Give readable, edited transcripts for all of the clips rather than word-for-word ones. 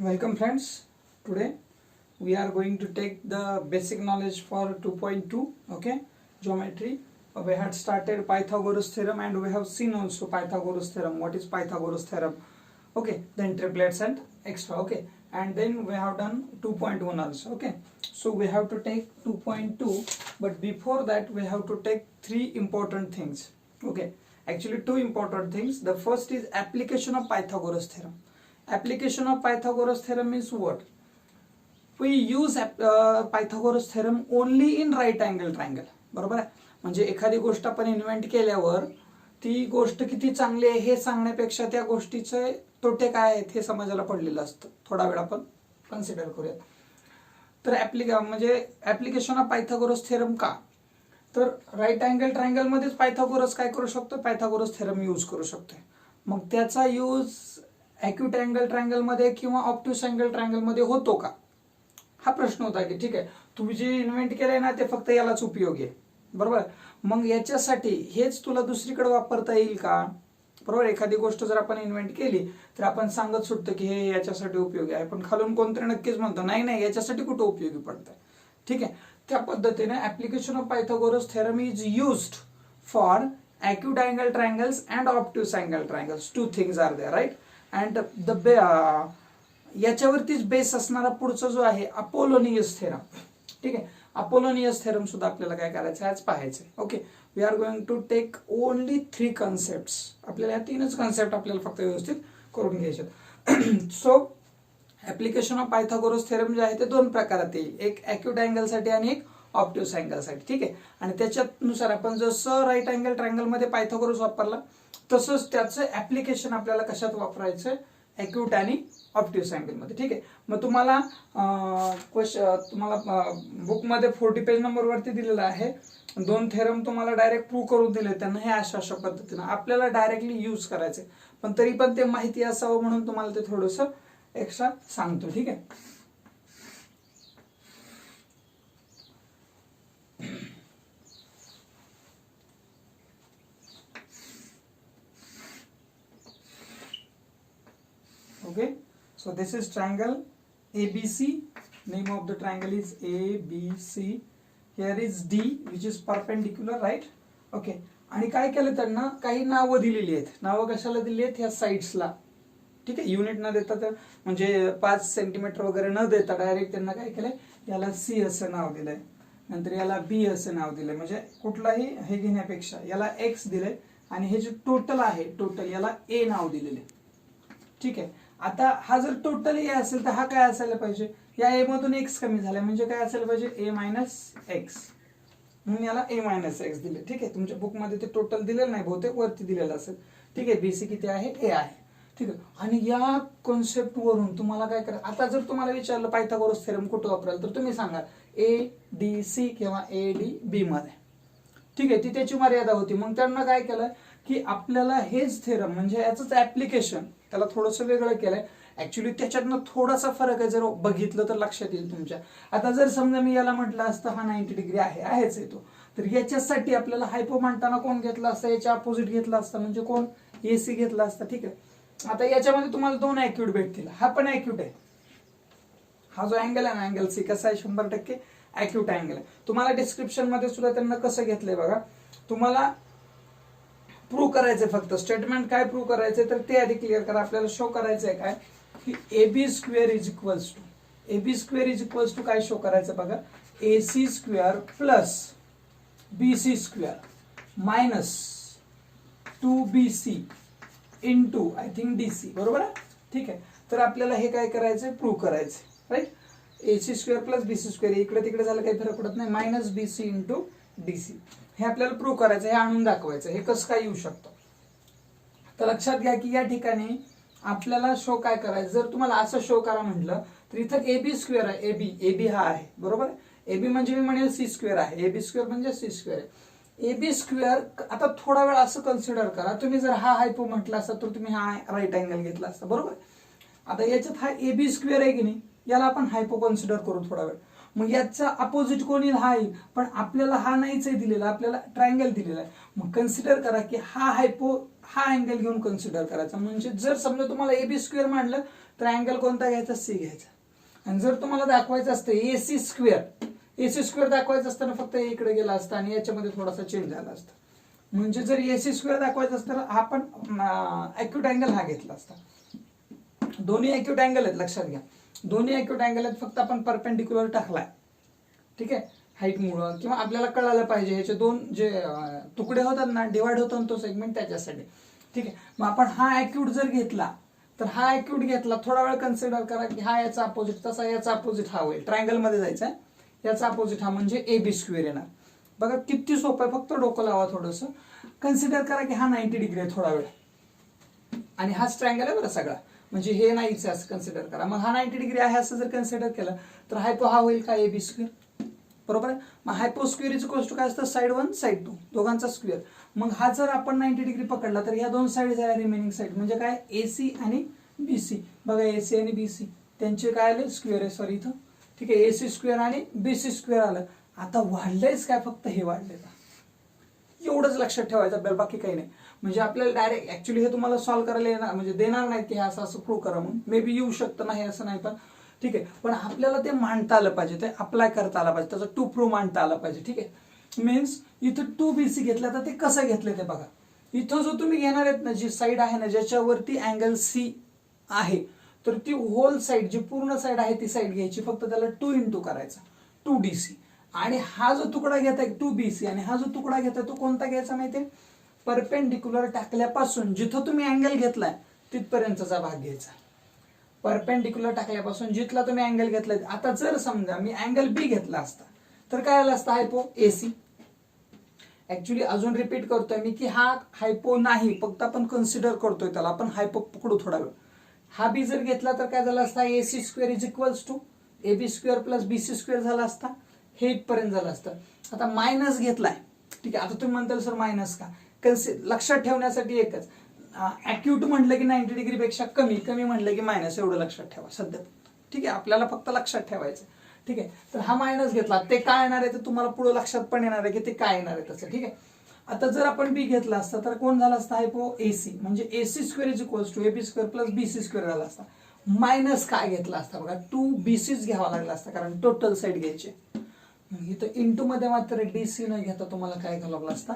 Welcome friends. Today we are going to take the basic knowledge for 2.2, okay, geometry. We had started Pythagoras theorem and we have seen also Pythagoras theorem. What is Pythagoras theorem? Okay, then triplets and extra, okay, and then we have done 2.1 also, okay. So we have to take 2.2, but before that we have to take three important things, okay. Actually two important things. The first is application of Pythagoras theorem. Application of Pythagoras theorem is what? We use Pythagoras theorem only in right angle triangle. बरोबर आहे. म्हणजे एखादी गोष्ट आपण invent केल्यावर ती गोष्ट किती चांगली आहे हे सांगण्यापेक्षा त्या गोष्टीचे तोटे काय आहेत हे समजायला पडलेलं असतं. थोडा वेळ आपण कन्सिडर करूया. तर ऍप्लिकेशन ऑफ पायथागोरस थेरम का? तर राईट अँगल ट्रायंगल मध्येच पायथागोरस काय करू शकतो? पायथागोरस थेरम यूज करू शकतो. मग त्याचा यूज ॲक्यूट अँगल ट्रायंगल मध्ये किंवा ऑब्ट्यूस अँगल ट्रायंगल मध्ये होतो का? हा प्रश्न होता की ठीक आहे तुम्ही जे इन्व्हेंट केलंय ना ते फक्त यालाच उपयोगी आहे, बरोबर. मग याच्यासाठी हेच तुला दुसरीकडे वापरता येईल का? बरोबर. एखादी गोष्ट जर आपण इन्व्हेंट केली तर आपण सांगत सुटतो की हे याच्यासाठी उपयोगी आहे, पण खालून कोणतरी नक्कीच म्हणतो नाही नाही याच्यासाठी कुठं उपयोगी पडतंय. ठीक आहे. त्या पद्धतीने application of Pythagoras theorem is used for acute angle triangles and obtuse angle triangles. Two things are there, right? And याच्यावरतीच बेस असणारा पुढचा जो आहे अपोलोनियस थेरम. ठीक आहे. अपोलोनियस थेरम सुद्धा आपल्याला काय करायचं आज पाहायचं. Okay, we are going to take only 3 concepts. आपल्याला या 3च कॉन्सेप्ट आपल्याला फक्त व्यवस्थित करून घ्यायचे. So application of Pythagoras theorem जे आहे ते 2 प्रकारात येईल. एक ॲक्यूट अँगल साठी आणि एक ऑब्ट्यूस अँगल साठी. ठीक आहे. आणि त्याच्यानुसार आपण जसं राईट अँगल ट्रायंगल मध्ये पायथागोरस वापरला तसंच त्याचं ऍप्लिकेशन आपल्याला कशात वापरायचं? ॲक्यूट आणि ऑब्ट्यूस अँगल मध्ये. ठीक आहे. मग तुम्हाला बुक मध्ये 40 पेज नंबर वरती दिलेला आहे. 2 थेरम तुम्हाला डायरेक्ट प्रूव्ह करून दिले. त्यांना हे अशा पद्धतीने आपल्याला डायरेक्टली यूज करायचे, पण तरी पण ते माहिती असावं म्हणून तुम्हाला ते थोडंसं एक्स्ट्रा सांगतो. ठीक आहे. Okay, so this is triangle ABC. Name of the triangle is ABC. Here is D which is perpendicular, right? Okay. आणि काय केलं त्यांना काही नावं दिलेली आहेत. नावं कशाला दिली आहेत? ह्या साइड्सला. ठीक आहे. युनिट न देता तर म्हणजे 5 सेंटीमीटर वगैरे न देता डायरेक्ट त्यांना काय केलंय? याला C असं नाव दिलंय, नंतर याला B असं नाव दिलंय. म्हणजे कुठलाही हे घेण्यापेक्षा याला X दिलंय आणि हे जे टोटल आहे टोटल याला A नाव दिलेले. ठीक आहे. आता हा जर टोटल ए असेल तर हा काय असायला पाहिजे? या ए मधून एक्स कमी झाला म्हणजे काय असायला पाहिजे? ए मायनस एक्स. म्हणून याला ए मायनस एक्स दिले. ठीक आहे. तुमच्या बुक मध्ये ते टोटल दिलेलं नाही, बहुतेक वरती दिलेलं असेल. ठीक आहे. बीसी किती आहे? ए आहे. ठीक आहे. आणि या कॉन्सेप्ट वरून तुम्हाला काय करा, आता जर तुम्हाला विचारलं पायथागोरस थेरम कुठं वापराल तर तुम्ही सांगा ए डी सी किंवा ए डी बी मध्ये. ठीक आहे. ती त्याची मर्यादा होती. मग त्यांना काय केलं की आपल्याला हेच थेरम म्हणजे याचंच ऍप्लिकेशन त्याला थोडंसं वेगळं केलंय. ऍक्च्युली त्याच्यातनं थोडासा फरक आहे, जर बघितलं तर लक्षात येईल तुमच्या. आता जर समजा मी याला म्हटलं असतं हा 90 डिग्री आहेच आहे तो, तर याच्यासाठी आपल्याला हायपो म्हणताना कोण घेतला असता? याच्या अपोजिट घेतला असता म्हणजे कोण? एसी घेतला असता. ठीक आहे. आता याच्यामध्ये तुम्हाला 2 ॲक्यूट भेटतील. हा पण ॲक्यूट आहे. हा जो अँगल आहे ना अँगल सी कसा आहे? 100% ॲक्यूट अँगल आहे. तुम्हाला डिस्क्रिप्शन मध्ये सुद्धा त्यांना कसं घेतलंय बघा. तुम्हाला प्रूव्ह करायचंय, फक्त स्टेटमेंट काय प्रूव्ह करायचंय तर ते आधी क्लिअर करा. आपल्याला शो करायचंय काय की AB square is equals to काय शो करायचं बघा? AC square plus BC square minus 2BC into I think DC. बरोबर आहे. ठीक आहे. तर आपल्याला हे काय करायचंय? प्रूव्ह करायचंय, right. AC square plus BC square इकडे तिकडे झालं काही फरक पडत नाही. मायनस BC इंटू DC हे आपल्याला प्रूव्ह करायचं, हे आणून दाखवायचं. हे कसं काय येऊ शकतं? तर लक्षात घ्या की या ठिकाणी आपल्याला शो काय करायचं? जर तुम्हाला असं शो करा म्हटलं तर इथं AB स्क्वेअर आहे. AB हा आहे, बरोबर आहे. AB म्हणजे मी म्हणेल C स्क्वेअर आहे. AB स्क्वेअर म्हणजे C स्क्वेअर आहे. AB स्क्वेअर आता थोडा वेळ असं कन्सिडर करा. तुम्ही जर हा हायपो म्हटला असता तर तुम्ही हा राईट अँगल घेतला असता, बरोबर. आता याच्यात हा AB स्क्वेअर आहे की नाही, याला आपण हायपो कन्सिडर करू थोडा वेळ. मग याचा अपोजिट कोणी? हा येईल, पण आपल्याला हा नाहीच आहे दिलेला, आपल्याला ट्रायंगल दिलेला आहे. मग कन्सिडर करा की हा हायपो हा अँगल घेऊन कन्सिडर करायचा. म्हणजे जर समजा तुम्हाला AB स्क्वेअर मांडलं तर अँगल कोणता घ्यायचा, C घ्यायचा. आणि जर तुम्हाला दाखवायचं असतं AC स्क्वेअर दाखवायचं असतं ना, फक्त इकडे गेला असता आणि याच्यामध्ये थोडासा चेंज झाला असता. म्हणजे जर AC स्क्वेअर दाखवायचं असतं तर आपण ॲक्यूट अँगल हा घेतला असता. दोन्ही ॲक्यूट अँगल आहेत, लक्षात घ्या. दोन्ही ॲक्यूट अँगल आहेत, फक्त आपण परपेंडिक्युलर टाकलाय. ठीक आहे, हाईटमुळं किंवा आपल्याला कळायला पाहिजे ह्याचे दोन जे तुकडे होतात ना, डिवाइड होतो ना तो सेगमेंट, त्याच्यासाठी. ठीक आहे, मग आपण हा ॲक्यूट जर घेतला तर हा ॲक्यूट घेतला, थोडा वेळ कन्सिडर करा की हा याचा अपोजिट, तसा याचा अपोजिट हा होईल. ट्रायंगल मध्ये जायचा आहे, याचा अपोजिट हा म्हणजे AB स्क्वेअर येणार. बघा किती सोपं आहे, फक्त डोकं लावा थोडंसं. कन्सिडर करा की हा 90 डिग्री आहे थोडा वेळ, आणि हाच ट्रायंगल आहे बरं सगळा, म्हणजे हे नाहीच असं कन्सिडर करा. मग हा 90 डिग्री आहे असं जर कन्सिडर केलं तर हायपो हा होईल का AB स्क्वेअर, बरोबर आहे. मग hypo square is equals to काय असतं, साइड 1 साइड 2 दोघांचा स्क्वेअर. मग हा जर आपण 90 डिग्री पकडला तर ह्या दोन साइड झाल्या रिमेनिंग साइड, म्हणजे काय AC आणि BC. बघा AC आणि BC त्यांचे काय आले स्क्वेअर आहे, सॉरी इथं. ठीक आहे, AC स्क्वेअर आणि BC स्क्वेअर आलं. आता वाढलंयच काय, फक्त हे वाढलंय का, एवढंच लक्षात ठेवायचं आपल्याला, बाकी काही नाही. म्हणजे आपल्याला डायरेक्ट ऍक्च्युली हे तुम्हाला सॉल्व्ह करायला येणार, म्हणजे देणार नाही की असं असं प्रूव्ह करा म्हणून, मे बी येऊ शकतं नाही असं नाही, पण ठीक आहे. पण आपल्याला ते मांडता आलं पाहिजे, ते अप्लाय करता आलं पाहिजे, त्याचा टू प्रूव्ह मांडता आला पाहिजे. ठीक आहे, मीन्स इथं 2BC घेतला तर ते कसं घेतलं ते बघा. इथं जो तुम्ही घेणार आहेत ना, जी साईड आहे ना ज्याच्यावरती अँगल C आहे, तर ती होल साईड, जी पूर्ण साईड आहे ती साईड घ्यायची, फक्त त्याला 2 इंटू करायचा, 2DC. आणि हा जो तुकडा घेताय 2BC, आणि हा जो तुकडा घेताय तो कोणता घ्यायचा माहितीये, परपेंडिक्युलर टाकल्यापासून जिथं तुम्ही अँगल घेतलाय तिथपर्यंतचा भाग घ्यायचा. परपेंडिक्युलर टाकल्यापासून जिथला तुम्ही अँगल घेतलाय. आता जर समजा मी अँगल B घेतला असता तर काय आला असता, हायपो AC. ऍक्च्युली अजून रिपीट करतोय मी की हा हायपो नाही, फक्त आपण कन्सिडर करतोय त्याला, आपण हायपो पकडू थोडा वेळ. हा B जर घेतला तर काय झाला असता, AC square is equals to AB square plus BC square झाला असता, हे इथपर्यंत झालं असतं. आता मायनस घेतलाय, ठीक आहे. आता तुम्ही म्हणताल सर मायनस का, लक्षात ठेवण्यासाठी एकच, ऍक्यूट म्हटलं की 90 डिग्री पेक्षा कमी, कमी म्हटलं की मायनस, एवढं लक्षात ठेवा सध्या. ठीक आहे, आपल्याला फक्त लक्षात ठेवायचं. ठीक आहे, तर हा मायनस घेतला, ते काय येणार आहे ते तुम्हाला पुढे लक्षात पण येणार आहे की ते काय येणार आहे तसं. ठीक आहे, आता जर आपण B घेतला असता तर कोण झाला असता, हायपो AC, म्हणजे AC square is equals to AB square plus BC square झाला असता. मायनस काय घेतला असता बघा, 2BCच घ्यावा लागला असता, कारण टोटल साईड घ्यायची. इथं इंटू मध्ये मात्र DC न घेता तुम्हाला काय घ्यावं लागला असता,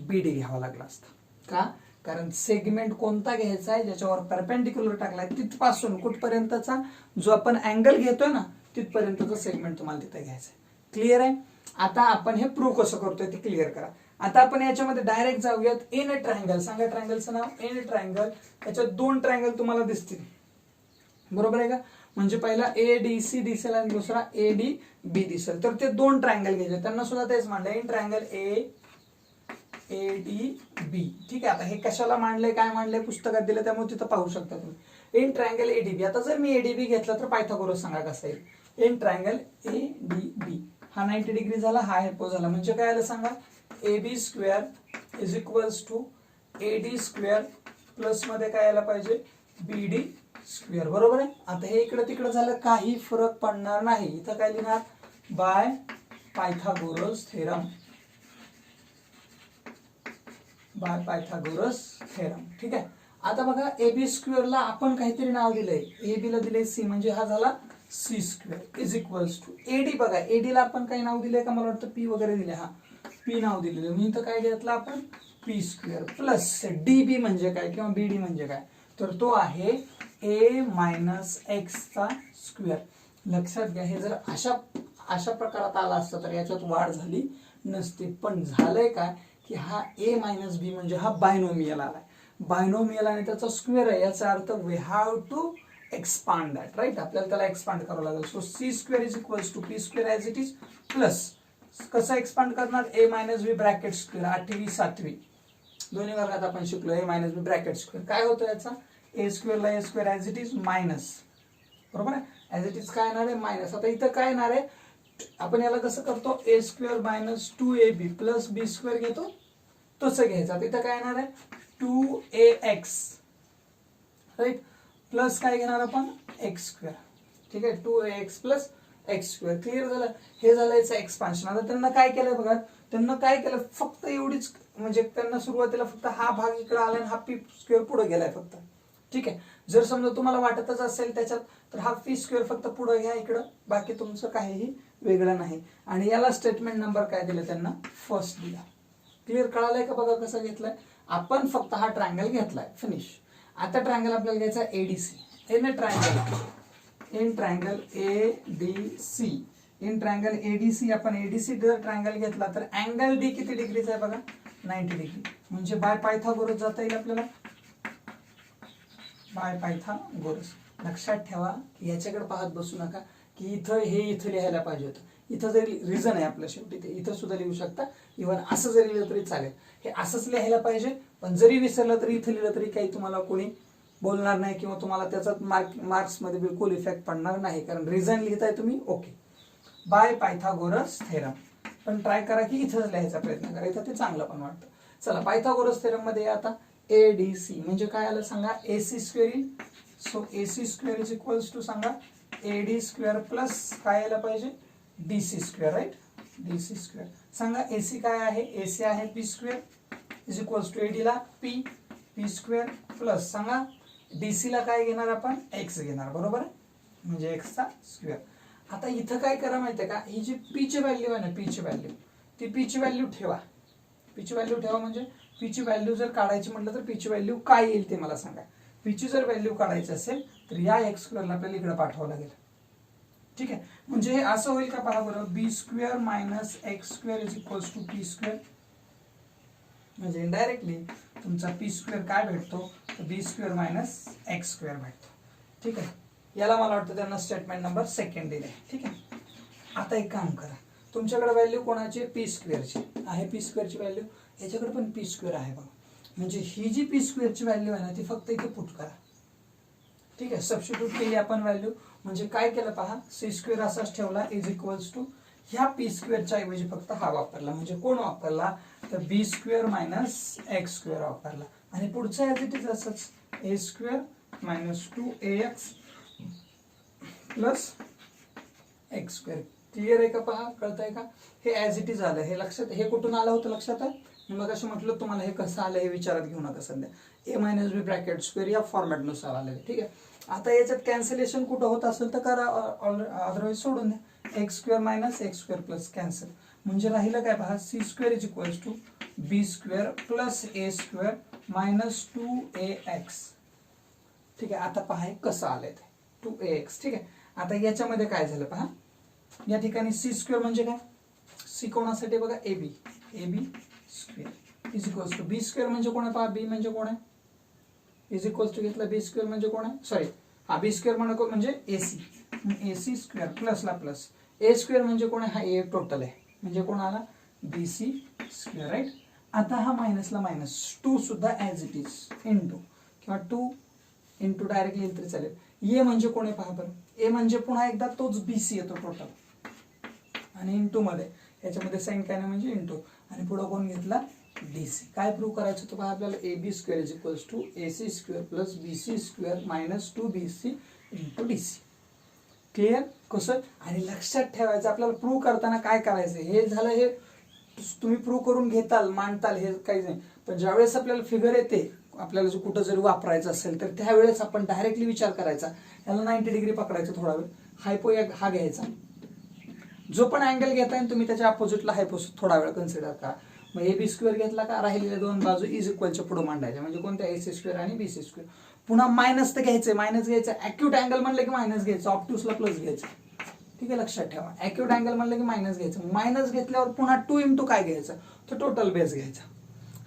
BD घ्यावा लागला असता. का, कारण सेगमेंट कोणता घ्यायचा आहे, ज्याच्यावर परपेंडिक्युलर टाकलाय तिथपासून कुठपर्यंतचा जो आपण अँगल घेतोय ना तिथपर्यंतचा सेगमेंट तुम्हाला तिथे घ्यायचा आहे. क्लिअर आहे. आता आपण हे प्रूव्ह कसं करतोय ते क्लिअर करा. आता आपण याच्यामध्ये डायरेक्ट जाऊयात. एन ट्रायंगल, सांगा ट्रायंगलचं नाव, एन ट्रायंगल. याच्यात दोन ट्रायंगल तुम्हाला दिसतील, बरोबर आहे का. म्हणजे पहिला ADC दिसेल आणि दुसरा ADB दिसेल. तर ते दोन ट्रायंगल घ्यायचे, त्यांना सुद्धा तेच मांडलं, इन ट्रायंगल ADB. ठीक आहे, आता हे कशाला मांडलंय, काय मांडलंय पुस्तकात दिलं, त्यामुळे तिथं पाहू शकता तुम्ही. In triangle ADB. आता जर मी ADB घेतला तर पायथागोरस सांगा कसं येईल. इन ट्रायंगल ADB, हा 90 डिग्री झाला, हा हायपो झाला, म्हणजे काय आलं सांगा, AB square is equals to AD square plus मध्ये काय आलं पाहिजे, BD स्क्वेअर, बरोबर आहे. आता हे इकडे तिकडे झालं, काही फरक पडणार नाही. इथं काय लिहिणार, bye Pythagoras theorem, by Pythagoras theorem. ठीक आहे, आता बघा AB स्क्वेअरला आपण काहीतरी नाव दिलंय, AB ला दिलंय C, म्हणजे हा झाला C square is equals to AD. बघा AD ला आपण काही नाव दिलंय का, मला वाटतं P वगैरे दिले, हा P नाव दिलेलं, मी इथं काय घेतलं आपण, P स्क्वेअर प्लस DB म्हणजे काय किंवा BD म्हणजे काय, तर तो आहे A मायनस X चा स्क्वेअर. लक्षात घ्या, हे जर अशा प्रकारात आला असतं तर याच्यात वाढ झाली नसती, पण झालंय काय की हा A मायनस B म्हणजे हा बायनोमियल आलाय, बायनोमियल आणि त्याचा स्क्वेअर आहे, याचा अर्थ we have to expand that, right. आपल्याला त्याला एक्सपांड करावं लागेल. So C square is equals to P square as it is plus, कसं एक्सपांड करणार, A minus B bracket square, 8वी 7वी दोन्ही वर्गात आपण शिकलो, A minus B bracket square. काय होतं याचा, A स्क्वेअरला A square as it is minus, बरोबर आहे, ॲज इट इज काय येणार आहे मायनस. आता इथं काय येणार आहे, आपण याला कसं करतो, A square minus 2AB plus B square घेतो तसं घ्यायचं. इथं काय येणार आहे, 2AX, राईट, प्लस काय घेणार आपण, X स्क्वेअर. ठीक आहे, 2AX plus X square. Clear झालं, हे झालं याचं एक्सपान्शन. आता त्यांना काय केलं बघा, त्यांना काय केलं, फक्त एवढीच म्हणजे त्यांना सुरुवातीला फक्त हा भाग इकडे आला आणि हा पी स्क्वेअर पुढे गेलाय फक्त. ठीक आहे, जर समजा तुम्हाला वाटतच असेल त्याच्यात तर हा पी स्क्वेअर फक्त पुढे घ्या इकडं, बाकी तुमचं काहीही वेगळं नाही. आणि याला स्टेटमेंट नंबर काय दिलं त्यांना, फर्स्ट दिला. क्लिअर कळालंय का बघा कसं घेतलंय आपण, फक्त हा ट्रायंगल घेतलाय, फिनिश. आता ट्रायंगल आपल्याला घ्यायचा ADC. In triangle ADC, in triangle ADC आपण एडीसी जर ट्रायंगल घेतला तर अँगल डी किती डिग्रीचा आहे बघा, 90 डिग्री. म्हणजे बाय पायथागोरस जाता येईल आपल्याला, बाय पायथागोरस. लक्षात ठेवा याच्याकडे पाहत बसू नका की इथं हे इथं लिहायला पाहिजे होतं. इथं जरी रिझन आहे आपल्या शेवटी ते इथं सुद्धा लिहू शकता, इव्हन असं जरी लिहिलं तरी चालेल. हे असंच लिहायला पाहिजे, पण जरी विसरलं तरी इथं लिहिलं तरी काही तुम्हाला कोणी बोलणार नाही किंवा तुम्हाला त्याचा मार्क्स मध्ये बिलकुल इफेक्ट पडणार नाही, कारण रिझन लिहिताय तुम्ही ओके. Bye Pythagoras theorem. पण ट्राय करा की इथंच लिहायचा प्रयत्न करा, इथं ते चांगलं पण वाटतं. चला पायथागोरस थेरम मध्ये आता एडीसी म्हणजे काय आलं सांगा, AC square in. So AC square is equals to सांगा एडी स्क्वेअर प्लस काय यायला पाहिजे, DC square. Right, DC square. सांगा एसी काय आहे, एसी आहे P square is equals to AD ला पी, पी स्क्वेअर प्लस सांगा डीसी ला काय घेणार आपण, एक्स घेणार, बरोबर आहे, म्हणजे एक्सचा स्क्वेअर. आता इथं काय करा माहितीये का, ही जी पी ची व्हॅल्यू आहे ना, पी ची व्हॅल्यू, ती पी ची व्हॅल्यू ठेवा. पी ची व्हॅल्यू ठेवा म्हणजे पी ची व्हॅल्यू जर काढायची म्हटलं तर पी ची व्हॅल्यू काय येईल ते मला सांगा. पी ची जर व्हॅल्यू काढायची असेल तर या एक्स स्क्वेअरला आपल्याला इकडे पाठवावं लागेल. ठीक आहे, म्हणजे हे असं होईल का पहा बरं, B square minus X square is equals to P square. म्हणजे इनडायरेक्टली तुमचा पी स्क्वेअर काय भेटतो, B square minus X square भेटतो. ठीक आहे, याला मला वाटतं त्यांना स्टेटमेंट नंबर सेकंड दिले. ठीक आहे, आता एक काम करा, तुमच्याकडे व्हॅल्यू कोणाची, पी स्क्वेअरची आहे, पी स्क्वेअरची व्हॅल्यू, याच्याकडे पण पी स्क्वेअर आहे बघा. म्हणजे ही जी पी स्क्वेअरची व्हॅल्यू आहे ना ती फक्त इथे पुट करा. ठीक आहे, सबस्टिट्यूट केली आपण व्हॅल्यू, म्हणजे काय केलं पहा, सी स्क्वेअर असाच ठेवला इज इक्वल्स टू ह्या पी स्क्वेअरच्या ऐवजी फक्त हा वापरला. म्हणजे कोण वापरला, तर B square minus X square वापरला. आणि पुढचं ॲज इट इज असंच, A square minus 2ax plus X square. Clear आहे का पहा, कळतंय का, हे ॲज इट इज आलं. हे लक्षात, हे कुठून आलं होतं लक्षात आहे, मग असं म्हटलं तुम्हाला हे कसं आलं हे विचारात घेऊ नका सध्या. ए मायनस बी ब्रॅकेट स्क्वेअर या फॉर्मॅटनुसार आलेलं. ठीक आहे, आता याच्यात कॅन्सलेशन कुठं होत असेल तर करा, अदरवाईज सोडून द्या. X square minus X square plus cancel, म्हणजे राहिलं काय पहा, C square is equals to B square plus A square minus 2ax. ठीक आहे, आता पहा हे कसं आलंय ते 2ax. ठीक आहे, आता याच्यामध्ये काय झालं पहा, या ठिकाणी सी स्क्वेअर म्हणजे काय, सी कोणासाठी बघा, A B, A B square is equals to B square म्हणजे कोण आहे पहा, बी म्हणजे कोण आहे, इज इक्वल्स टू घेतला बी स्क्वेअर म्हणजे कोण आहे, सॉरी हा बी स्क्वेअर म्हणजे AC, AC square प्लसला plus A square म्हणजे कोण आहे, हा ए टोटल आहे म्हणजे कोण आला, बी सी स्क्वेअर. राईट, आता हा मायनसला मायनस 2 सुद्धा ॲज इट इज इंटू किंवा 2 इंटू डायरेक्टली येईल तरी चालेल. ए म्हणजे कोण आहे पहा बरं, ए म्हणजे पुन्हा एकदा तोच बी सी येतो टोटल, आणि इंटू मध्ये याच्यामध्ये साइन काय नाही म्हणजे इंटू, आणि पुढे कोण घेतला, डीसी. काय प्रूव्ह करायचं होतं पहा आपल्याला, A B square is equals to A C square plus B C square minus 2bc into DC. Clear कसं, आणि लक्षात ठेवायचं आपल्याला प्रूव्ह करताना काय करायचं, हे झालं, हे तुम्ही प्रूव्ह करून घेताल मांडताल हे काहीच नाही, पण ज्यावेळेस आपल्याला फिगर येते, आपल्याला जो कुठं जरी वापरायचं असेल तर त्यावेळेस आपण डायरेक्टली विचार करायचा, याला 90 डिग्री पकडायचं, थोडा वेळ हायपो हा घ्यायचा, जो पण अँगल घेताय तुम्ही त्याच्या अपोजिटला हायपो थोडा वेळ कन्सिडर करा. मग ए बी स्क्वेअर घेतला का, राहिलेल्या दोन बाजू इज इक्वलच्या पुढे मांडायच्या, म्हणजे कोणत्या ए सी स्क्वेअर आणि बी सी स्क्वेअर. पुन्हा मायनस तर घ्यायचंय, मायनस घ्यायचं, ॲक्यूट अँगल म्हणलं की मायनस घ्यायचं, ऑब्ट्यूसला प्लस घ्यायचं. ठीक आहे, लक्षात ठेवा, ॲक्यूट अँगल म्हणलं की मायनस घ्यायचं, मायनस घेतल्यावर पुन्हा 2 इंटू काय घ्यायचं, तर टोटल बेस घ्यायचा,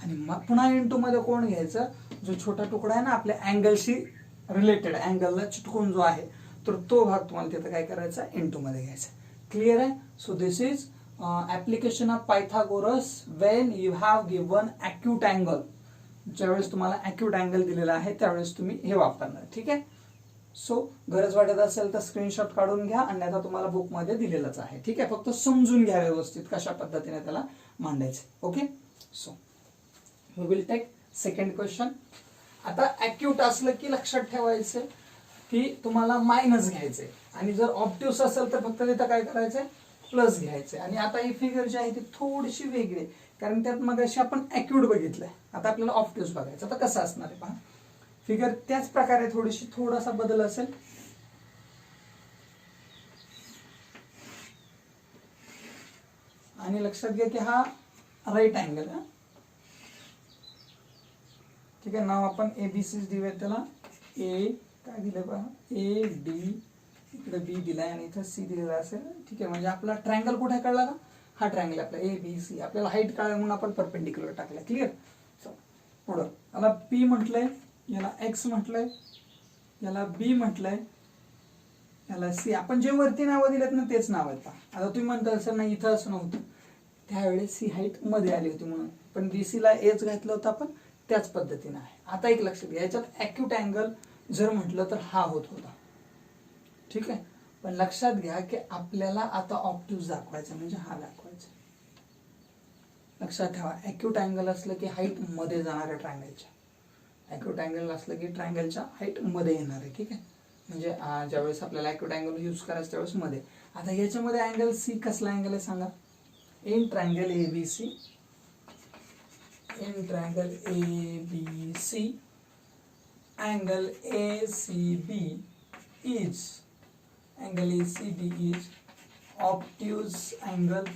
आणि पुन्हा इंटू मध्ये कोण घ्यायचं, जो छोटा तुकडा आहे ना आपल्या अँगलशी रिलेटेड, अँगलला चिटकून जो आहे, तर तो भाग तुम्हाला तिथं काय करायचा, इंटू मध्ये घ्यायचा. क्लिअर आहे. So this is application of Pythagoras when you have given acute angle. ज्यावेळेस तुम्हाला ॲक्यूट अँगल दिलेला आहे त्यावेळेस तुम्ही हे वापरणार. ठीक आहे, सो गरज वाटत असेल तर स्क्रीनशॉट काढून घ्या, अन्यथा तुम्हाला बुक मध्ये दिलेलंच आहे. ठीक आहे, फक्त समजून घ्या व्यवस्थित कशा पद्धतीने त्याला मांडायचं. Okay, so we will take second question. आता ॲक्यूट असलं की लक्षात ठेवायचं की तुम्हाला मायनस घ्यायचंय, आणि जर ऑब्ट्यूस असेल तर फक्त तिथं काय करायचंय, प्लस घ्यायचंय. आणि आता ही फिगर जी आहे ती थोडीशी वेगळी आहे, कारण त्यात मग अशी आपण ॲक्यूट बघितलंय, आता आपल्याला ऑप्ट्यूज बघायचं. आता कसं असणार आहे पहा, फिगर त्याच प्रकारे थोडासा बदल असेल. आणि लक्षात घ्या की हा राईट अँगल आहे, ठीक आहे. नाव आपण एबीसी देऊया त्याला. ए काय दिलं पहा, ए डी, इकडे बी दिलाय आणि इथं सी दिलेला असेल, ठीक आहे. म्हणजे आपला ट्रायंगल कुठे कळला का, हा ट्रायंगल आपला ए बी सी. आपल्याला हाईट कळलं म्हणून आपण परपेंडिक्युलर टाकला. क्लिअर. पुढं याला पी म्हटलंय, याला एक्स म्हटलंय, याला बी म्हटलंय, याला सी. आपण जे वरती नावं दिलेत ना तेच नाव आहेत. आता तुम्ही म्हणता असं नाही इथं असं नव्हतं, त्यावेळेस सी हाईट मध्ये आली होती म्हणून, पण बीसी ला एच घातलं होतं आपण, त्याच पद्धतीने आहे. आता एक लक्षात घ्या, याच्यात ॲक्यूट अँगल जर म्हटलं तर हा होत होता, ठीक आहे. पण लक्षात घ्या की आपल्याला आता ऑप्ट्यूज दाखवायचा, म्हणजे हा दाखवायचा. लक्षात ठेवा, ॲक्यूट अँगल असलं की हाईट मध्ये जाणार आहे ट्रायंगलच्या, ॲक्यूट अँगल असलं की ट्रायंगलच्या हाईट मध्ये येणार आहे, ठीक आहे. म्हणजे ज्यावेळेस आपल्याला ॲक्यूट अँगल यूज करायचं त्यावेळेस मध्ये. आता याच्यामध्ये अँगल सी कसला अँगल आहे सांगा. In triangle ABC, in triangle ABC angle ACB is obtuse angle.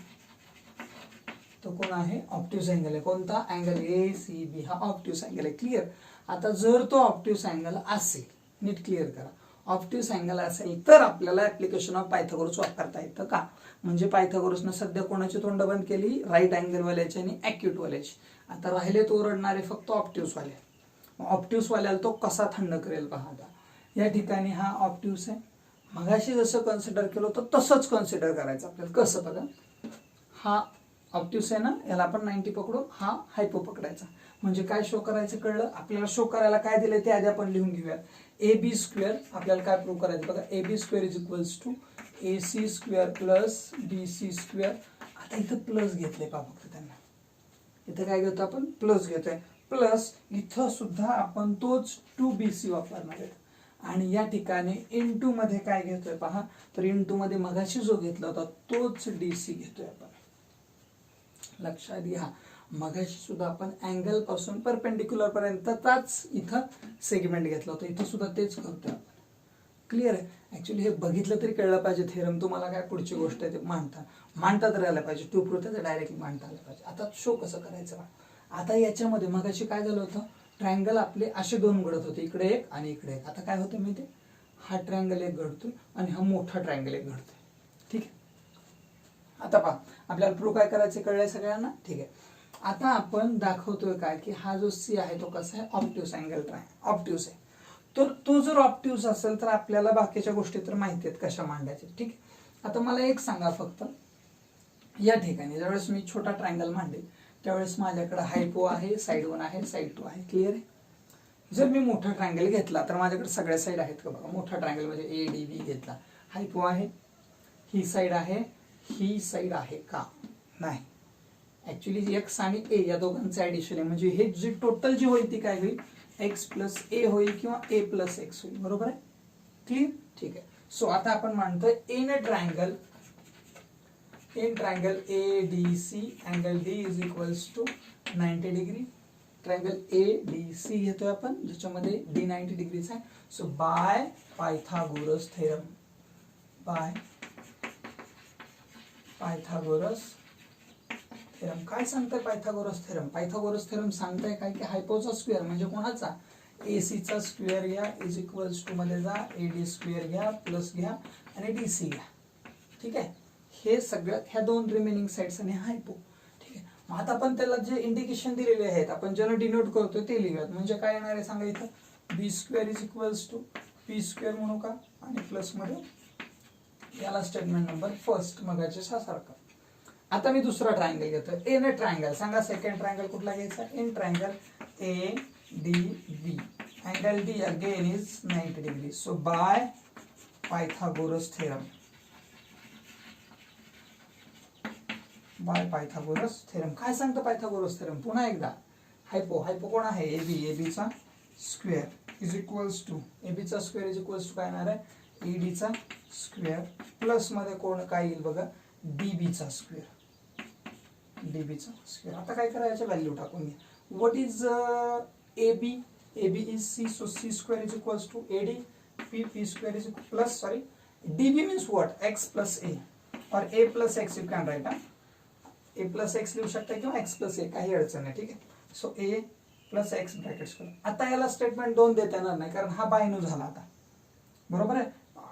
तो कोण आहे, ऑप्ट्यूज अँगल आहे. कोणता अँगल, ACB हा ऑप्ट्यूज अँगल आहे. क्लिअर. आता जर तो ऑप्ट्यूज अँगल असेल, नीट क्लिअर करा, ऑप्ट्यूज अँगल असेल तर आपल्याला ऍप्लिकेशन ऑफ पायथागोरस वापरता येतं का. म्हणजे पायथागोरसनं सध्या कोणाची तोंड बंद केली, राईट अँगल वाल्याची आणि ॲक्यूट वाल्याची. आता राहिले तो रडणारे फक्त ऑप्ट्यूज वाले. ऑप्ट्यूज वाल्याला तो कसा थंड करेल पहा. आता या ठिकाणी हा ऑप्ट्यूज आहे, मगाशी जसं कन्सिडर केलं होतं तसंच कन्सिडर करायचं आपल्याला. कसं बघा, हा ऑप्ट्यूज आहे ना, याला आपण 90 पकडून हा हायपो पकडायचा. म्हणजे काय शो करायचं कळलं आपल्याला. शो करायला काय दिले ते आधी आपण लिहून घेऊयात. ए बी स्क्वेअर आपल्याला काय प्रूव्ह करायचं बघा, A B square is equals to A C square plus B C square. आता इथं प्लस घेतले पहा फक्त त्यांना, इथं काय घेतो आपण, प्लस घेतोय. प्लस इथं सुद्धा आपण तोच 2BC वापरणार आहे. आणि या ठिकाणी इंटू मध्ये काय घेतोय पहा, तर इंटू मध्ये मगाशी जो घेतला होता तोच DC घेतोय आपण. लक्षात घ्या, मगाशी सुद्धा आपण अँगल पासून परपेंडिक्युलर पर्यंतचाच इथं सेगमेंट घेतला होता, इथं सुद्धा तेच करतोय आपण. क्लिअर आहे. ऍक्च्युली हे बघितलं तरी कळलं पाहिजे थेरम. तुम्हाला काय पुढची गोष्ट आहे ते मांडतात राहायला पाहिजे, टू प्रूफ त्याचं डायरेक्टली मांडता आलं पाहिजे. आता शो कसं करायचं बा. आता याच्यामध्ये मगाशी काय झालं होतं, ट्रायंगल आपले असे दोन घडत होते, इकडे एक आणि इकडे एक. आता काय होतं माहिती, हा ट्रायंगल एक घडतोय आणि हा मोठा ट्रायंगल एक घडतोय, ठीक आहे. आता पहा आपल्याला प्रूफ काय करायचं कळलंय सगळ्यांना, ठीक आहे. आता आपण दाखवतोय काय की हा जो सी आहे तो कसा आहे, ऑप्ट्यूज अँगल ऑप्ट्यूज आहे. तर तो जर ऑप्ट्यूज असेल तर आपल्याला बाकीच्या गोष्टी तर माहिती आहेत कशा मांडायच्या, ठीक आहे. आता मला एक सांगा फक्त, या ठिकाणी ज्यावेळेस मी छोटा ट्रायंगल मांडेल त्यावेळेस माझ्याकडे हायपो आहे, साइड 1 आहे, साइड 2 आहे. क्लिअर आहे. जर मी मोठा ट्रायंगल घेतला तर माझ्याकडे सगळ्या साइड आहेत का बघा. मोठा ट्रायंगल म्हणजे ADB घेतला, हायपो आहे, ही साइड आहे, ही साइड आहे का, नाही. ऍक्च्युली एक्स आणि ए या दोघांचं ऍडिशन आहे, म्हणजे हे जी टोटल जी होईल ती काय होईल, एक्स प्लस ए होईल किंवा ए प्लस एक्स होईल. बरोबर आहे. क्लिअर, ठीक आहे. सो आता आपण मानतोय in triangle ADC angle D is equals to 90 degree. Triangle ADC घेतोय आपण ज्याच्यामध्ये D 90 डिग्रीचा आहे. So by Pythagoras theorem, by Pythagoras theorem. काय सांगताय पायथागोरस थेरम, पायथागोरस थेरम सांगताय काय की हायपोचा स्क्वेअर म्हणजे कोणाचा, AC चा स्क्वेअर घ्या इज इक्वल्स टू मध्ये जा AD स्क्वेअर घ्या प्लस घ्या आणि DC घ्या, ठीक आहे. हे सगळं ह्या दोन रिमेनिंग साइड्स आणि हायपो, ठीक आहे. मग आता आपण त्याला जे इंडिकेशन दिलेले आहेत आपण ज्याला डिनोट करतोय ते लिहूयात. म्हणजे काय येणार आहे सांगा, इथं B square is equals to P square म्हणू का, आणि प्लस मध्ये याला स्टेटमेंट नंबर फर्स्ट मगाच्या सारखं. आता मी दुसरा ट्रायंगल घेतोय, इन ट्रायंगल. सांगा सेकंड ट्रायंगल कुठला घ्यायचा, in triangle ADB angle D again is 90 degree. So by Pythagoras theorem, by Pythagoras theorem. काय सांगतं पायथागोरस थेरम, पुन्हा एकदा हायपो, हायपो कोण आहे AB चा square is equals to AB चा स्क्वेअर इज इक्वल्स टू काय येणार आहे AD चा स्क्वेअर प्लस मध्ये कोण काय येईल बघा DB चा स्क्वेअर. डीबीचा स्क्वेअर. आता काय करायचं, व्हॅल्यू टाकून घ्या. What is AB? AB is C, so C square is equals to AD. P square is plus, sorry, DB means what? X plus A or A plus X you can write. A plus X लिहू शकता किंवा X plus A, काही अडचण नाही. ठीक आहे. So A plus X bracket square. आता याला स्टेटमेंट 2 देता येणार नाही कारण हा बायनो झाला आता, बरोबर आहे.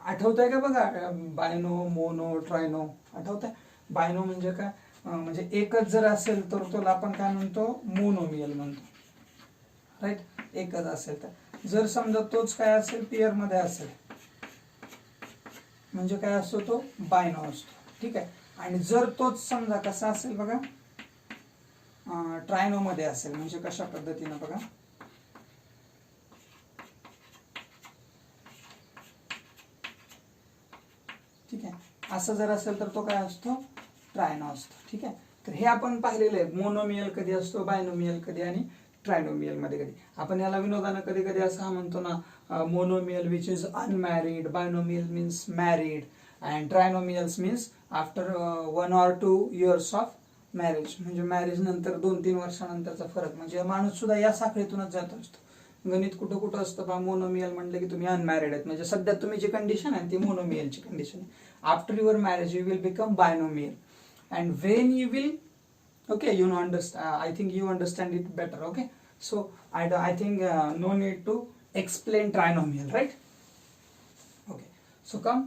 आठवतंय का बघा, बायनो, मोनो, ट्रायनो, आठवतंय? बायनो म्हणजे काय, म्हणजे एकच जर असेल तर त्याला आपण काय म्हणतो, मोनोमियल म्हणतो, राईट. एकच असेल तर. जर समजा तोच काय असेल, पेअर मध्ये असेल म्हणजे काय असतो, तो बायनो असतो. ठीक आहे. आणि जर तोच समजा कसा असेल बघा, ट्रायनो मध्ये असेल म्हणजे कशा पद्धतीनं बघा, ठीक आहे, असं जर असेल तर तो काय असतो, ट्रायनो असतो. ठीक आहे. तर हे आपण पाहिलेलं आहे, मोनोमियल कधी असतो, बायनोमियल कधी आणि ट्रायनोमियल मध्ये कधी. आपण याला विनोदानं कधी कधी असं म्हणतो ना, monomial which is unmarried, binomial means married, and trinomials means after 1 or 2 years of marriage, म्हणजे मॅरेज नंतर 2-3 वर्षानंतरचा फरक. म्हणजे माणूस सुद्धा या साखळीतूनच जात असतो. गणित कुठं कुठं असतं बा, मोनोमियल म्हणलं की तुम्ही अनमॅरिड आहेत, म्हणजे सध्या तुम्ही जी कंडिशन आहे ती मोनोमियलची कंडिशन आहे. After your marriage you will become binomial, and when you will, okay, you know, I think you understand it better. Okay, so I think no need to explain trinomial, right? Okay, so come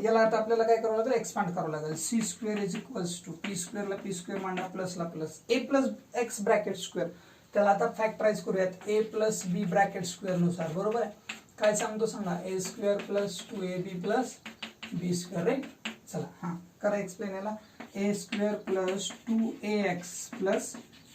याला आता आपल्याला काय करावं लागेल, expand करावं लागेल. C square is equals to P square ला P square मांडा, प्लस ला plus A plus X bracket square. त्याला आता फॅक्टराइज करूयात A plus B bracket square नुसार, बरोबर आहे. काय सांगतो सांगा, A square plus 2AB plus B square, right. चला हा करा एक्सप्लेन याला. A square plus 2AX plus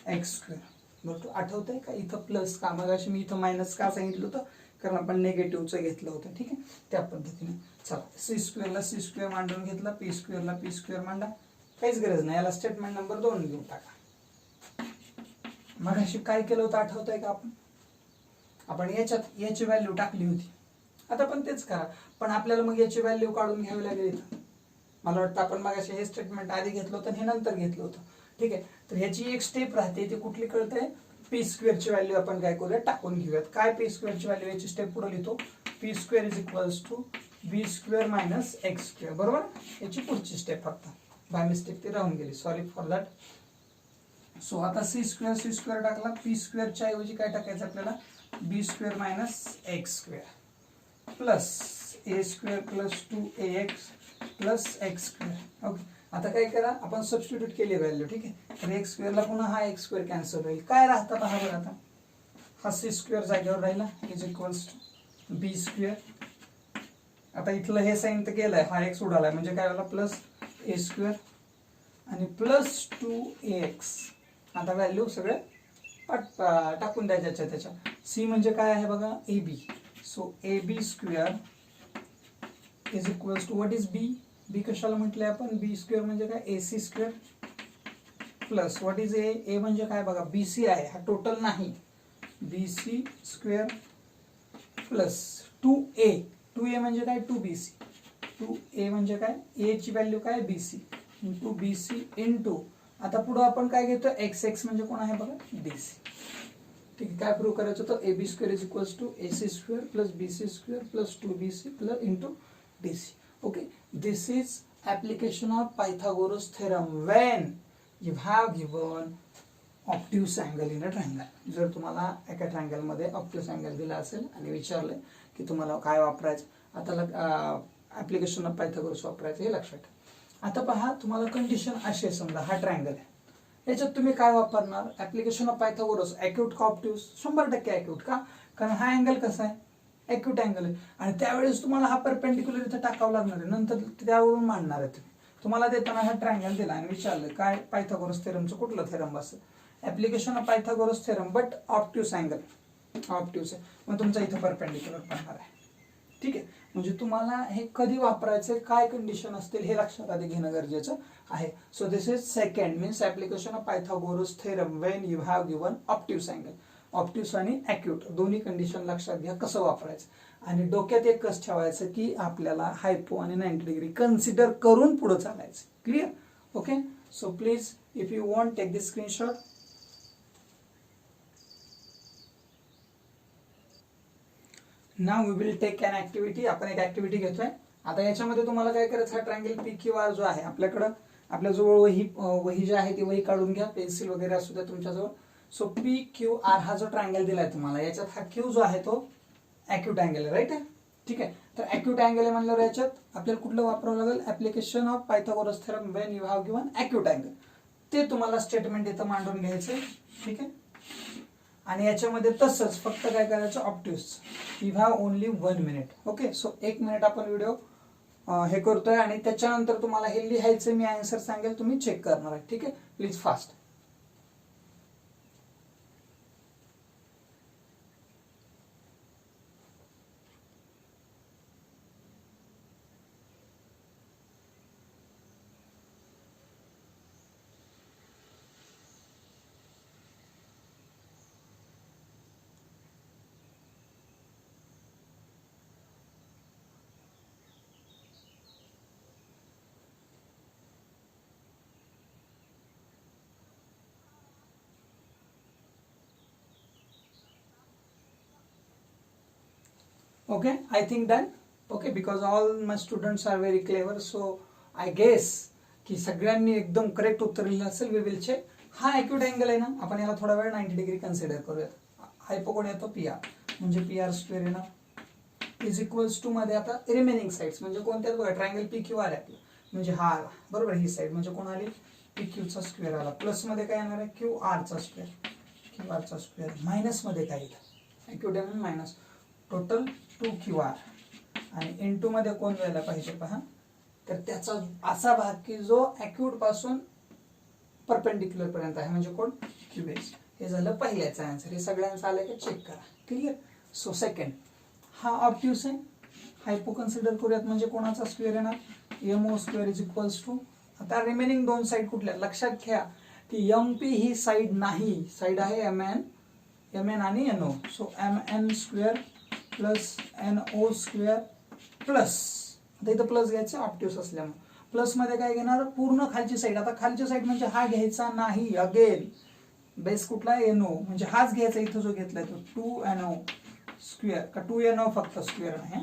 X square. बरोबर, आठवतंय का इथं प्लस का, मग मी इथं मायनस का सांगितलं होतं, कारण आपण नेगेटिव्हचं घेतलं होतं. ठीक आहे, त्या पद्धतीने. चला, C स्क्वेअरला C स्क्वेअर मांडून घेतला, P स्क्वेअरला P स्क्वेअर मांडा, काहीच गरज नाही. याला स्टेटमेंट नंबर 2 घेऊन टाका. मग अशी काय केलं होतं आठवतंय का, आपण याच्यात याची व्हॅल्यू टाकली होती. आता पण तेच करा, पण आपल्याला मग याची व्हॅल्यू काढून घ्यावी लागेल इथं. मला वाटतं आपण मग हे स्टेटमेंट आधी घेतलं होतं, हे नंतर घेतलं होतं. ठीक आहे. तर ह्याची एक स्टेप राहते, ती कुठली कळते, पी स्क्वेअरची व्हॅल्यू आपण काय करूया, टाकून घेऊयात. काय पी स्क्वेअरची व्हॅल्यू, याची स्टेप पुढे लिहितो, P square is equals to B square minus X square. बरोबर, याची पुढची स्टेप फक्त बाय मिस्टेक ती राहून गेली, सॉरी फॉर दॅट. सो आता C स्क्वेअर टाकला, पी स्क्वेअरच्या ऐवजी काय टाकायचं आपल्याला, B square minus X square plus A square plus 2AX plus X square. Okay, आता काय करा, आपण सबस्टिट्यूट केली व्हॅल्यू. ठीक आहे. तर एक्स स्क्वेअरला पुन्हा हा एक्स स्क्वेअर कॅन्सल होईल. काय राहतं पहा बरं, आता हा C स्क्वेअर जागेवर राहिला, is equals to B square. आता इथलं हे साईन तर केलंय, हा एक्स उडालाय, म्हणजे काय झाला, प्लस A स्क्वेअर आणि प्लस 2AX. आता व्हॅल्यू सगळे टाकून द्यायच्या त्याच्या. C म्हणजे काय आहे बघा, AB. So AB square is equals to what is B. B कशाला म्हटले आपण, बी स्क्वेअर म्हणजे काय, AC square plus what is A म्हणजे काय बघा, BC आहे, हा टोटल नाही, BC स्क्वेअर प्लस 2A म्हणजे काय, 2BC. 2A म्हणजे काय, A ची व्हॅल्यू काय, BC इंटू BC इंटू, आता पुढे आपण काय घेतो, XX म्हणजे कोण आहे बघा, BC. ठीक आहे. काय प्रूव्ह करायचं होतं, AB square is equals to AC square plus BC square plus 2BC plus into DC. Okay, this is application of Pythagoras theorem when you have given obtuse angle in a triangle. जर तुम्हाला एका triangle मध्ये obtuse angle दिला असेल आणि विचारले की तुम्हाला काय वापरायचं, आता ऍप्लिकेशन ऑफ पायथागोरस वापरायचं हे लक्षात ठेवा. आता पहा, तुम्हाला कंडिशन अशी आहे, समजा हा ट्रायंगल आहे, याच्यात तुम्ही काय वापरणार, ऍप्लिकेशन ऑफ पायथागोरस, ॲक्यूट का ऑब्ट्यूस, 100% ॲक्यूट. का, कारण हा अँगल कसा आहे, ॲक्यूट अँगल आहे, आणि त्यावेळेस तुम्हाला हा परपेंडिक्युलर इथं टाकावं लागणार आहे, नंतर त्यावरून मांडणार आहे तुम्ही. तुम्हाला देताना हा ट्रायंगल दिला आणि विचारलं काय पायथागोरस थेरमचं कुठलं थेरम बसेल, application of Pythagoras theorem, but obtuse angle, obtuse आहे, मग तुमचा इथं परपेंडिक्युलर पडणार आहे. ठीक आहे. म्हणजे तुम्हाला हे कधी वापरायचं, काय कंडिशन असतील हे लक्षात आधी घेणं गरजेचं आहे. So this is second means application of Pythagoras theorem when you have given obtuse angle. Obtuse आणि ॲक्यूट दोन्ही कंडिशन लक्षात घ्या, कसं वापरायचं. आणि डोक्यात एकच ठेवायचं की आपल्याला हायपो आणि 90 डिग्री कन्सिडर करून पुढे चालायचं. Clear. Okay, so please If you want, take this screenshot. Now we will take an activity. आपण एक ऍक्टिव्हिटी घेतोय. आता याच्यामध्ये तुम्हाला काय करायचं, हा ट्रायंगल PQR जो आहे आपल्याकडं, आपल्याजवळ वही जी आहे ती वही काढून घ्या, पेन्सिल वगैरे असू द्या तुमच्याजवळ. सो PQR हा जो ट्रायंगल दिलाय तुम्हाला, याच्यात हा Q जो आहे तो ॲक्यूट अँगल आहे, राईट आहे. ठीक आहे. तर ॲक्यूट अँगल आहे म्हणल्यावर याच्यात आपल्याला कुठलं वापरावं लागेल, application of Pythagoras theorem when you have given acute angle. ते तुम्हाला स्टेटमेंट इथं मांडून घ्यायचंय. ठीक आहे. आणि याच्यामध्ये तसंच फक्त काय करायचं, obtuse. You have only 1 minute. Okay. So 1 minute आपण व्हिडिओ हे करतोय आणि त्याच्यानंतर तुम्हाला हे लिहायचं, मी आन्सर सांगेल, तुम्ही चेक करणार आहे. ठीक आहे. Please fast. Okay, I think done. Okay, because all my students are very clever, so I guess की सगळ्यांनी एकदम करेक्ट उत्तर लिहिलं असेल. We will check. हा ॲक्यूट अँगल आहे ना, आपण याला थोडा वेळ 90 डिग्री कन्सिडर करूयात. हायपो कोण येतो, PR, म्हणजे PR स्क्वेअर आहे ना, इज इक्वल्स टू मध्ये आता रिमेनिंग साइड्स म्हणजे कोणत्याच बघा, ट्रायंगल PQR आहे आपलं, म्हणजे हा आला बरोबर, ही साइड म्हणजे कोण आली, PQ चा स्क्वेअर आला. प्लस मध्ये काय येणार आहे, QR चा स्क्वेअर, QR चा स्क्वेअर. मायनस मध्ये काय येईल, acute angle minus, total 2QR. आणि इंटू मध्ये कोण यायला पाहिजे पहा, तर त्याचा असा भाग की जो ॲक्यूट पासून परपेंडिक्युलर पर्यंत आहे, म्हणजे कोण, QS. हे झालं पहिल्याचं आन्सर. हे सगळ्यांचं आलं की चेक करा. क्लिअर. सो सेकंड, हा ऑब्ट्यूस आहे, हायपो कन्सिडर करूयात, म्हणजे कोणाचा स्क्वेअर येणार, MO square is equals to. आता रिमेनिंग दोन साईड कुठल्या, लक्षात घ्या की MP ही साईड नाही, साईड आहे MN आणि NO. So MN square plus NO square plus, आता इथं प्लस घ्यायचं ऑब्ट्यूस असल्यामुळे. प्लस मध्ये काय घेणार, पूर्ण खालची साईड. आता खालची साईड म्हणजे हा घ्यायचा नाही, अगेन बेस कुठला, NO, म्हणजे हाच घ्यायचा इथं जो घेतलाय तो 2NO स्क्वेअर, का 2NO फक्त स्क्वेअर आहे.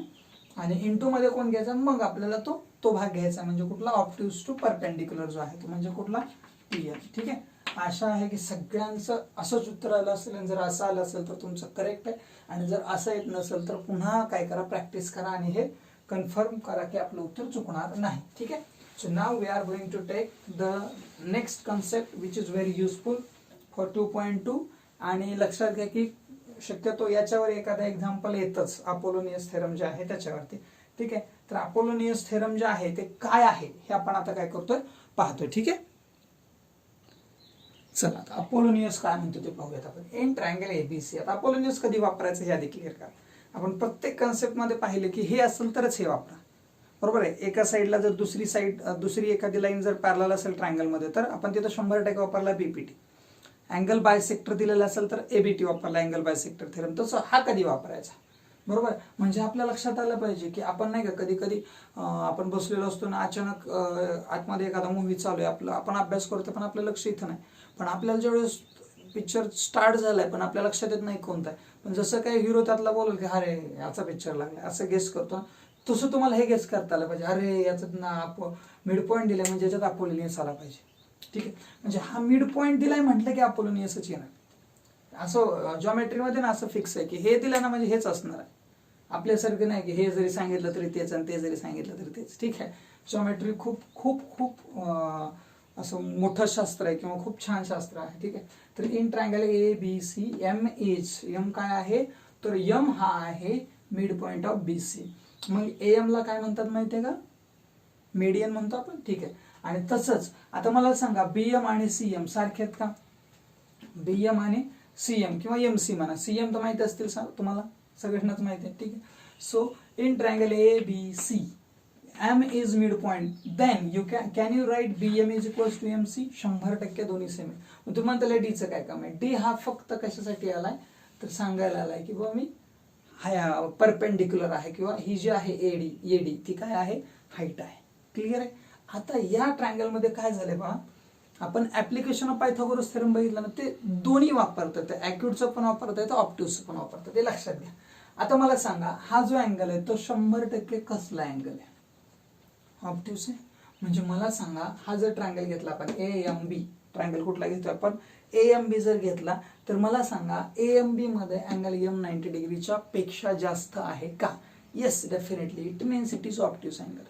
आणि इंटू मध्ये कोण घ्यायचा, मग आपल्याला तो भाग घ्यायचा, म्हणजे कुठला, ऑब्ट्यूस टू परपेंडिक्युलर जो आहे तो, म्हणजे कुठला, PN. ठीक आहे. आशा आहे की सगळ्यांचं असंच उत्तर आलं असेल, आणि जर असं आलं असेल तर तुमचं करेक्ट आहे, आणि जर असं येत नसेल तर पुन्हा काय करा, प्रॅक्टिस करा आणि हे कन्फर्म करा की आपलं उत्तर चुकणार नाही. ठीक आहे. So now we are going to take the next concept which is very useful for 2.2. आणि लक्षात घ्या की शक्यतो याच्यावर एखादा एक्झाम्पल येतच, अपोलोनियस थेरम जे आहे त्याच्यावरती. ठीक आहे. तर अपोलोनियस थेरम जे आहे ते काय आहे हे आपण आता काय करतोय, पाहतोय. ठीक आहे. चला आता अपोलोनियस काय म्हणतो ते पाहूयात आपण. In triangle ABC. आता अपोलोनियस कधी वापरायचं हे आधी क्लिअर करा. आपण प्रत्येक कन्सेप्ट मध्ये पाहिलं की हे असेल तरच हे वापरा, बरोबर आहे. एका साईडला जर दुसरी एखादी लाईन जर पॅरलल असेल ट्रायंगल मध्ये, तर आपण तिथं 100% वापरला BPT. अँगल बायसेक्टर दिलेला असेल तर ABT वापरला, अँगल बायसेक्टर थेरम. तसं हा कधी वापरायचा, बरोबर. म्हणजे आपल्या लक्षात आलं पाहिजे की आपण नाही का, कधी कधी आपण बसलेलो असतो ना, अचानक आतमध्ये एखादा मूवी चालू आहे, आपला आपण अभ्यास करतो पण आपलं लक्ष इथं नाही, पण आपल्याला ज्यावेळेस पिक्चर स्टार्ट झालाय पण आपल्या लक्षात येत नाही कोणता आहे, पण जसं काही हिरो त्यातला बोलल की अरे याचा पिक्चर लागलाय असं गेस करतो, तसं तुम्हाला हे गेस करता आलं पाहिजे. अरे याच्यात ना मिड पॉईंट दिलाय म्हणजे याच्यात अपोलोनियस आला पाहिजे. ठीक आहे. म्हणजे हा मिड पॉईंट दिलाय म्हटलं की अपोलोनियसच येणार. असं जॉमेट्रीमध्ये ना असं फिक्स आहे की हे दिलं ना म्हणजे हेच असणार आहे. आपल्यासारखं नाही की हे जरी सांगितलं तरी तेच आणि ते जरी सांगितलं तरी तेच. ठीक आहे. जॉमेट्री खूप खूप खूप असं मोठं शास्त्र आहे किंवा खूप छान शास्त्र आहे. ठीक आहे. तर in triangle ABC M is, M काय आहे तर M हा आहे मिड पॉइंट ऑफ BC. मग AM ला काय म्हणतात माहितीये का, मीडियन म्हणतो आपण. ठीक आहे. आणि तसंच आता मला सांगा BM आणि CM सारखे आहेत का, BM आणि CM किंवा MC म्हणा, CM तर माहिती असतील तुम्हाला सगळ्यांनाच माहिती आहे. ठीक आहे. So in triangle ABC M is midpoint, then you can you write BM is equals to MC. 100% दोन्ही सेम आहे. मग तुम्ही म्हणताल D चं काय काम आहे, D हा फक्त कशासाठी आलाय तर सांगायला आलाय की बाबा मी परपेंडिक्युलर आहे किंवा ही जी आहे AD ती काय आहे, हाईट आहे. क्लिअर आहे. आता या ट्रायंगल मध्ये काय झालंय पहा, आपण ऍप्लिकेशन ऑफ पायथागोरस थेरम बघितलं ना, ते दोन्ही वापरतात, ॲक्यूटचं पण वापरता येतं, ऑप्टिव्हचं पण वापरतात, ते लक्षात घ्या. आता मला सांगा, हा जो अँगल आहे तो 100% कसला अँगल आहे? ऑप्टिव्हच आहे. म्हणजे मला सांगा, हा जर ट्रायंगल घेतला आपण AMB, ट्रायंगल कुठला घेतोय आपण? AMB जर घेतला तर मला सांगा, AMB मध्ये अँगल M 90 डिग्रीच्या पेक्षा जास्त आहे का? Yes, definitely, it means it is obtuse angle.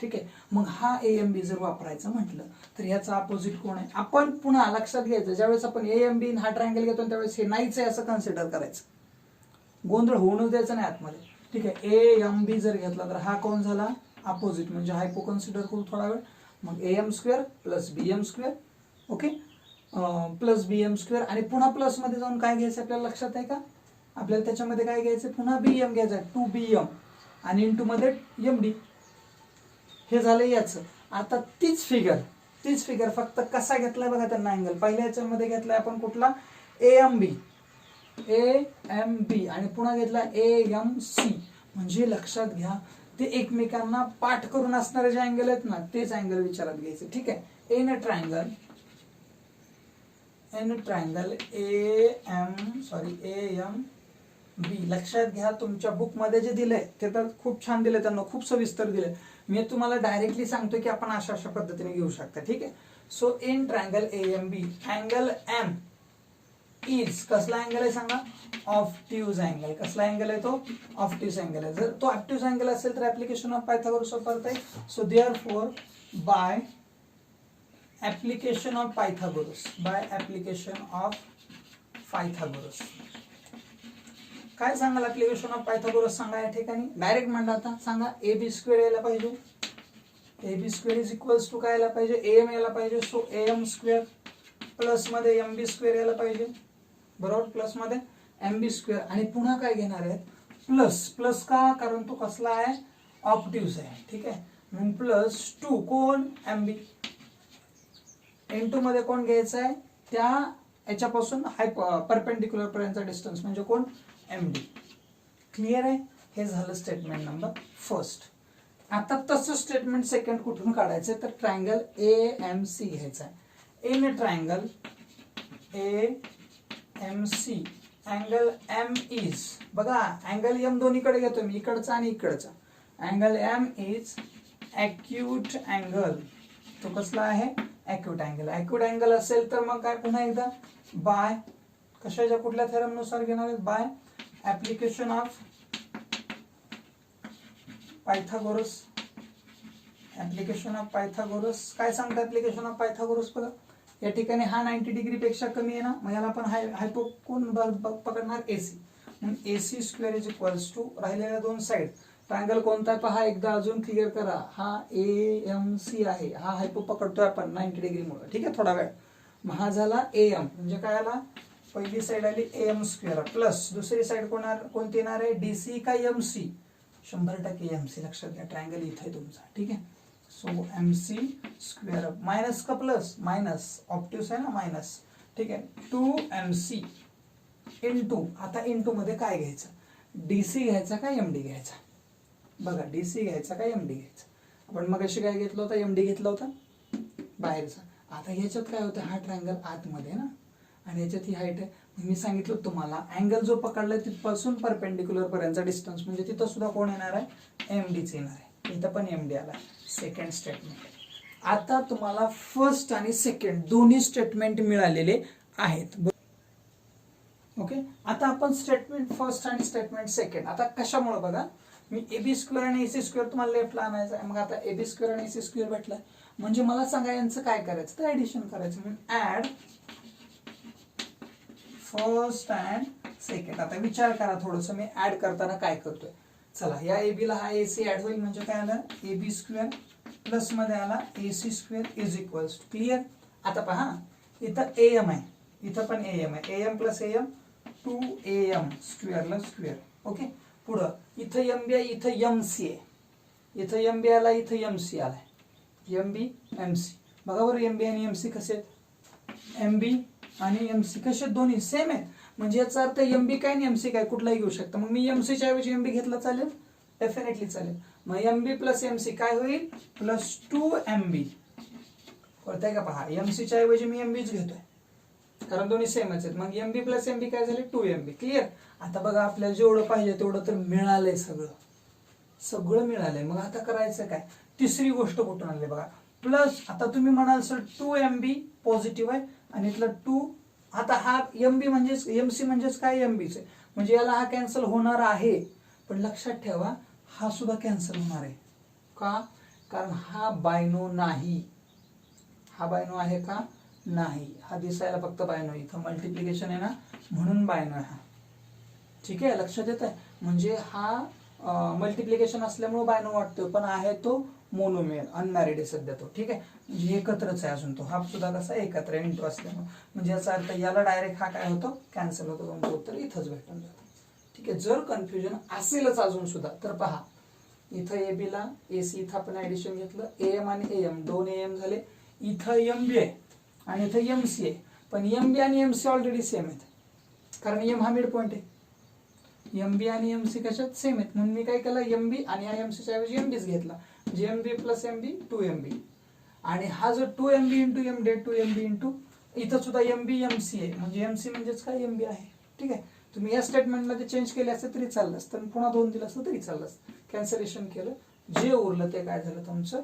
ठीक आहे. मग हा AMB जर वापरायचं म्हटलं तर याचा अपोजिट कोण आहे? आपण पुन्हा लक्षात घ्यायचं, ज्यावेळेस आपण AMB हा ट्रायंगल घेतो त्यावेळेस हे नाहीच आहे असं कन्सिडर करायचं, गोंधळ होऊनच द्यायचा नाही आतमध्ये. ठीक आहे. AMB जर घेतला तर हा कोण झाला? अपोजिट, म्हणजे हायपो कन्सिडर करू थोडा वेळ. मग AM square plus BM square, okay, plus BM square, आणि पुन्हा प्लस मध्ये जाऊन काय घ्यायचं आपल्याला लक्षात आहे का? आपल्याला त्याच्यामध्ये काय घ्यायचं? पुन्हा BM घ्यायचं, 2BM, आणि इंटू मध्ये MD. हे झालं याचं. आता तीच फिगर फक्त कसा घेतलाय बघा त्यांना अँगल. पहिल्या याच्यामध्ये घेतलाय आपण कुठला? AMB, आणि पुन्हा घेतला AMC. म्हणजे लक्षात घ्या, ते एकमेकांना पाठ करून असणारे जे अँगल आहेत ना, तेच अँगल विचारात घ्यायचे. ठीक आहे. इन ट्रायंगल AMB, लक्षात घ्या, तुमच्या बुक मध्ये जे दिलंय ते तर खूप छान दिलंय, त्यांना खूप सविस्तर दिलंय. मी तुम्हाला डायरेक्टली सांगतो की आपण अशा पद्धतीने घेऊ शकता. ठीक आहे. So in triangle AMB, angle M is, कसला अँगल आहे सांगा? ऑप्टिव्ह अँगल. कसला अँगल आहे तो? ऑप्टिव्ह अँगल आहे. जर तो ऑप्टिव्ह अँगल असेल तर ऍप्लिकेशन ऑफ पायथागोरस वापरता येईल. So therefore by application of Pythagoras, काय सांगाल ऍप्लिकेशन ऑफ पायथागोरस सांगा या ठिकाणी? डायरेक्ट म्हणलं, आता सांगा AB स्क्वेअर यायला पाहिजे. AB square is equals to काय यायला पाहिजे? AM यायला पाहिजे. सो AM स्क्वेअर प्लस मध्ये MB स्क्वेअर यायला पाहिजे, बरोबर, प्लस मध्ये MB स्क्वेअर, आणि पुन्हा काय घेणार आहेत? प्लस का? कारण तो कसला आहे? ऑप्टिव्ह आहे. ठीक आहे. मग प्लस 2 कोण? MB, इंटू मध्ये कोण घ्यायचं आहे? त्या याच्यापासून परपेंडिक्युलर पर्यंतचा डिस्टन्स म्हणजे कोण? MD. क्लिअर आहे? हे झालं स्टेटमेंट नंबर फर्स्ट. आता तसं स्टेटमेंट सेकंड कुठून काढायचं? तर ट्रायंगल AMC घ्यायचा आहे. In triangle AMC, angle M is, बघा अँगल M दोन्हीकडे घेतो मी, इकडचा आणि इकडचा. Angle M is acute angle. तो कसला आहे? Acute angle. ॲक्यूट अँगल असेल तर मग काय? पुन्हा एकदा बाय कशाच्या कुठल्या थेरम नुसार घेणार आहेत? By application of Pythagoras. काय सांगतं ऍप्लिकेशन ऑफ पायथागोरस? बघा या ठिकाणी हा 90 डिग्री पेक्षा कमी आहे ना, मग याला आपण हायपो कोण पकडणार? AC. मग AC square is equals to राहिलेल्या दोन साइड. ट्रायंगल कोणता आहे पहा, एकदा अजून क्लिअर करा. हा AMC आहे, हा हायपो पकडतोय आपण 90 डिग्री मुळे. ठीक आहे, थोडा वेळ. मग हा झाला AM, म्हणजे काय आला? पहिली साइड आली AM स्क्वेअर प्लस दुसरी साइड कोणती येणार आहे? DC का MC? 100% MC. लक्षात घ्या, ट्रायंगल इथे आहे तुमचा. ठीक आहे. सो MC स्क्वेअर, मायनस का प्लस? मायनस, ऑप्टिव्ह आहे ना, मायनस. ठीक आहे. 2MC इंटू, आता इंटू मध्ये काय घ्यायचं? DC घ्यायचा का MD घ्यायचा? बघा, DC घ्यायचा का MD घ्यायचा? आपण मग अशी काय घेतलं होतं? MD घेतला होता बाहेरचा. आता ह्याच्यात काय होतं? हा ट्रायंगल आतमध्ये ना, आणि याच्यात ही हाईट आहे. मी सांगितलं तुम्हाला, अँगल जो पकडलाय तिथपासून परपेंडिक्युलर पर्यंतचा डिस्टन्स म्हणजे तिथं सुद्धा कोण येणार आहे? MDच येणार आहे. इथं पण MD आला. Second statement. आता तुम्हाला फर्स्ट आणि सेकंड दोन्ही स्टेटमेंट मिळालेले आहेत. ओके. आता आपण स्टेटमेंट फर्स्ट आणि स्टेटमेंट सेकंड, आता कशामुळे बघा, मी AB स्क्वेअर आणि AC स्क्वेअर तुम्हाला लेफ्टला आणायचं आहे. मग आता AB स्क्वेअर आणि AC स्क्वेअर भेटलाय, म्हणजे मला सांगा यांचं काय करायचं? तर ऍडिशन करायचं. म्हणून ऍड फर्स्ट अँड सेकंड. आता विचार करा थोडस, मी ऍड करताना काय करतोय? चला, या AB ला हा AC ऍड होईल, म्हणजे काय आलं? AB स्क्वेअर प्लस मध्ये आला AC square is equals to. Clear? आता पहा, इथं AM आहे, इथं पण AM आहे. AM प्लस AM 2AM स्क्वेअरला स्क्वेअर. ओके. पुढं इथं MB आहे, इथं MC आहे. इथं MB आला, इथं MC आलाय. MB MC. बघा बरं, MB आणि MC कसे आहेत? MB आणि MC कसे? दोन्ही सेम आहेत. म्हणजे याचा अर्थ MB काय आणि MC काय कुठलाही घेऊ शकता. मग मी MC च्या ऐवजी MB घेतला चालेल? डेफिनेटली चालेल. मग MB प्लस MC काय होईल? Plus 2MB. कळतंय का? पहा MC च्या ऐवजी मी MBच घेतोय कारण दोन्ही सेमच आहेत. मग MB प्लस MB काय झाले 2MB. क्लिअर? आता बघा आपल्याला जेवढं पाहिजे तेवढं तर मिळालंय, सगळं मिळालंय. मग आता करायचं काय? तिसरी गोष्ट कुठून आली बघा, प्लस. आता तुम्ही म्हणाल सर 2MB पॉझिटिव्ह आहे आणि इथलं 2, आता हा MB म्हणजेच MC म्हणजेच काय MBच आहे, म्हणजे याला हा कॅन्सल होणार आहे. पण लक्षात ठेवा हा सुद्धा कॅन्सल होणार आहे. का? कारण हा बायनो नाही. हा बायनो आहे का? नाही. हा दिसायला फक्त बायनो, इथं मल्टिप्लिकेशन आहे ना म्हणून बायनो आहे. ठीक आहे, लक्षात येत आहे? म्हणजे हा मल्टिप्लिकेशन असल्यामुळे बायनो वाटतो, पण आहे तो मोनोमेअर, अनमॅरिड आहे सध्या तो. ठीक आहे, म्हणजे एकत्रच आहे अजून तो. हा सुद्धा कसा एकत्र आहे इंटू असल्यामुळे. म्हणजे याचा अर्थ याला डायरेक्ट हा काय होतो कॅन्सल होतो, तुमचं उत्तर इथंच भेटून जातं. ठीक आहे, जर कन्फ्युजन असेलच अजून सुद्धा तर पहा इथं AB ला AC इथं आपण ऍडिशन घेतलं, AM आणि AM 2 AM झाले. इथं MB आहे आणि इथं MC आहे, पण MB आणि MC ऑलरेडी सेम आहेत कारण M हा मिड पॉइंट आहे. MB आणि MC कशात सेम आहेत, म्हणून मी काय केलं MB आणि MC च्या ऐवजी MBच घेतला, म्हणजे MB प्लस MB 2MB. आणि हा जो 2MB into MD 2MB into इथं सुद्धा MB MC आहे, म्हणजे MC म्हणजेच काय MB आहे. ठीक आहे, तुम्ही या स्टेटमेंटमध्ये चेंज केले असते तरी चाललं असतं, पुन्हा 2 दिलं असतं तरी चाललं असतं. कॅन्सलेशन केलं, जे उरलं ते काय झालं तुमचं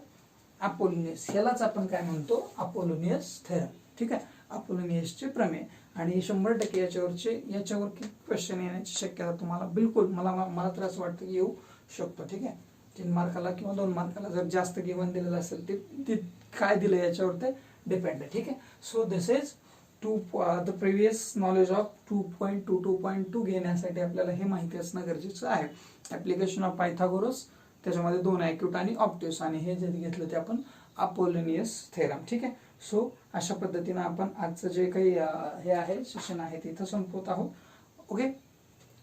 अपोलोनियस. ह्यालाच आपण काय म्हणतो अपोलोनियस थेरम. ठीक आहे, अपोलोनियसचे प्रमेय. आणि 100% याच्यावर क्वेश्चन येण्याची शक्यता तुम्हाला बिलकुल मला तर असं वाटतं की येऊ शकतो. ठीक आहे, 3 मार्काला किंवा 2 मार्काला जर जास्त गिवन दिलेलं असेल ते काय दिलं याच्यावर ते डिपेंड आहे. ठीक आहे, so this is the previous knowledge of 2.2 2.2 घेण्यासाठी आपल्याला हे माहिती असणं गरजेचं आहे. ऍप्लिकेशन ऑफ पायथागोरस, त्याच्यामध्ये 2 ॲक्यूट आणि ऑब्ट्यूस, आणि हे जे घेतलं ते आपण अपोलोनियस थेरम. ठीक आहे, सो अशा पद्धतीनं आपण आजचं जे काही हे आहे सेशन आहे ते इथं संपवत आहोत. ओके,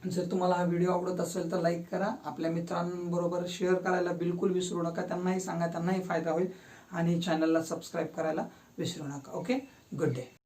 जर तुम्हाला हा व्हिडिओ आवडत असेल तर लाईक करा, आपल्या मित्रांबरोबर शेअर करायला बिलकुल विसरू नका, त्यांनाही सांगा, त्यांनाही फायदा होईल. आणि चॅनलला सबस्क्राईब करायला विसरू नका. Okay, good day.